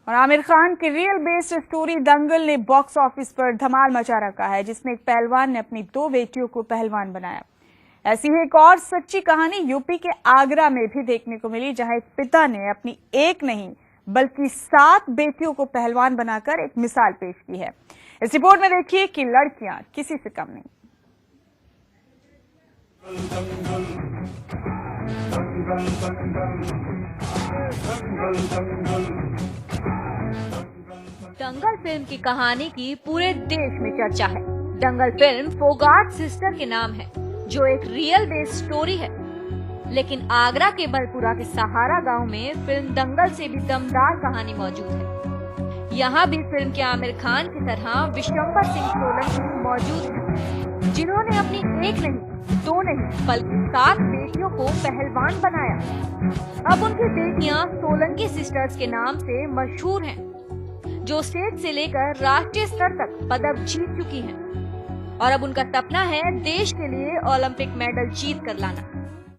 और आमिर खान की real based story दंगल ने बॉक्स ऑफिस पर धमाल मचा रखा है, जिसमें एक पहलवान ने अपनी 2 बेटियों को पहलवान बनाया। ऐसी ही एक और सच्ची कहानी यूपी के आगरा में भी देखने को मिली, जहां एक पिता ने अपनी एक नहीं बल्कि 7 बेटियों को पहलवान बनाकर एक मिसाल पेश की है। इस रिपोर्ट में देखिए कि लड़कियां किसी से कम नहीं। दंगल फिल्म की कहानी की पूरे देश में चर्चा है। दंगल फिल्म फोगाट सिस्टर के नाम है, जो एक रियल बेस्ड स्टोरी है। लेकिन आगरा के बलपुरा के सहारा गांव में फिल्म दंगल से भी दमदार कहानी मौजूद है। यहाँ भी फिल्म के आमिर खान की तरह विशंबर सिंह सोलंकी मौजूद हैं, जिन्होंने अपनी एक नहीं 2 नहीं बल्कि 7 बेटियों को पहलवान बनाया। अब उनकी बेटियां सोलंकी सिस्टर्स के नाम से मशहूर हैं, जो स्टेट से लेकर राष्ट्रीय स्तर तक पदक जीत चुकी हैं। और अब उनका सपना है देश के लिए ओलंपिक मेडल जीत कर लाना।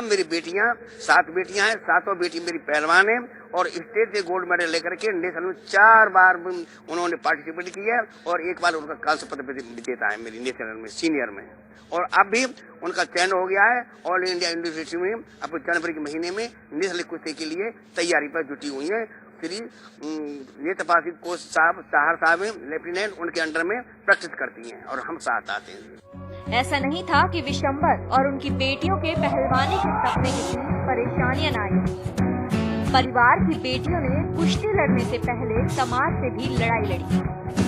मेरी बेटियां 7 बेटियां हैं, 7 बेटी मेरी पहलवान है और स्टेट से गोल्ड मेडल लेकर के नेशनल में 4 बार उन्होंने पार्टिसिपेट किया है और 1 बार उनका कांस्य पदक विजेता है मेरी नेशनल में सीनियर में। और अब भी उनका चयन हो गया है ऑल इंडिया यूनिवर्सिटी में। अब जनवरी के महीने में नेशनल कुश्ती के लिए तैयारी पर जुटी हुई है। श्री ये तपासी कोच साहब ताहर साहब लेफ्टिनेंट उनके अंडर में प्रैक्टिस करती हैं और हम साथ आते हैं। ऐसा नहीं था कि विशंबर और उनकी बेटियों के पहलवानी के सपने के बीच परेशानियां न आई। परिवार की बेटियों ने कुश्ती लड़ने से पहले समाज से भी लड़ाई लड़ी,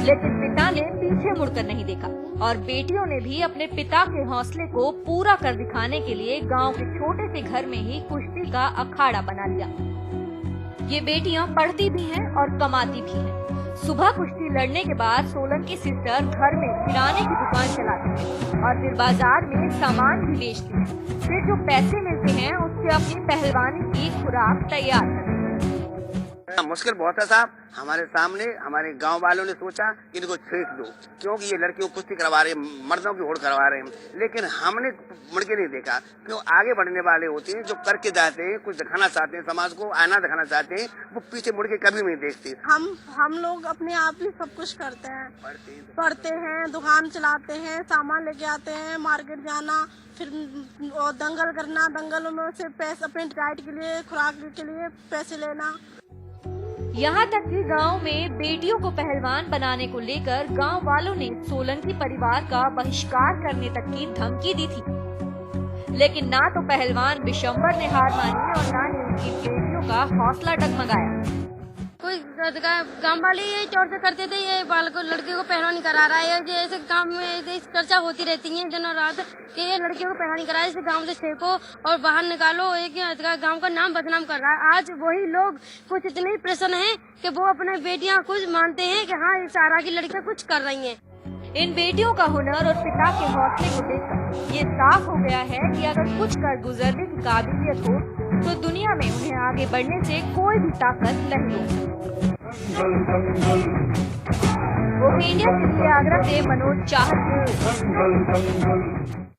लेकिन पिता ने पीछे मुड़कर नहीं देखा और बेटियों ने भी अपने पिता के हौसले को पूरा कर दिखाने के लिए गांव के छोटे से घर में ही कुश्ती का अखाड़ा बना लिया। ये बेटियां पढ़ती भी हैं और कमाती भी हैं। सुबह कुश्ती लड़ने के बाद सोलंकी सिस्टर घर में किराने की दुकान चलाती हैं और फिर बाजार में सामान भी बेचती हैं। फिर जो पैसे मिलते हैं उससे अपनी पहलवानी की खुराक तैयार करती हैं। मुश्किल बहुत है साहब। हमारे सामने हमारे गांव वालों ने सोचा इनको छेक दो, क्योंकि ये लड़कियों को कुश्ती करवा रहे हैं, मर्दों की होड़ करवा रहे हैं। लेकिन हमने मुड़ के नहीं देखा, क्यों आगे बढ़ने वाले होते हैं जो करके जाते हैं, कुछ दिखाना चाहते हैं, समाज को आईना दिखाना चाहते हैं, वो पीछे मुड़ के कभी नहीं देखते। हम लोग अपने आप ही सब कुछ करते हैं, पढ़ते हैं, दुकान चलाते हैं, सामान लेके आते हैं, मार्केट जाना, फिर दंगल करना, दंगल में से पैसे अपने डाइट के लिए खुराक के लिए पैसे लेना। यहाँ तक कि गांव में बेटियों को पहलवान बनाने को लेकर गांव वालों ने सोलंकी परिवार का बहिष्कार करने तक की धमकी दी थी। लेकिन ना तो पहलवान विशंबर ने हार मानी और ना ही उनकी बेटियों का हौसला डगमगाया। कोई गांव वाले ये चर्चा करते थे, ये लड़के को पहलवानी करा रहा है, जैसे गांव में चर्चा होती रहती है दिन रात कि ये लड़कियों को पहलवानी करा है, इसे गांव से फेंको और बाहर निकालो, एक गांव का नाम बदनाम कर रहा है। आज वही लोग कुछ इतने प्रसन्न हैं कि वो अपने बेटियां कुछ मानते हैं कि हाँ इस आरा की लड़कियां कुछ कर रही हैं। इन बेटियों का हुनर और पिता के हौसले को देखकर ये साफ हो गया है कि अगर कुछ कर गुजरने की काबिलियत हो तो दुनिया में उन्हें आगे बढ़ने से कोई भी ताकत नहीं रोक सकती। वो इंडिया के लिए आगरा से मनोज चाहत।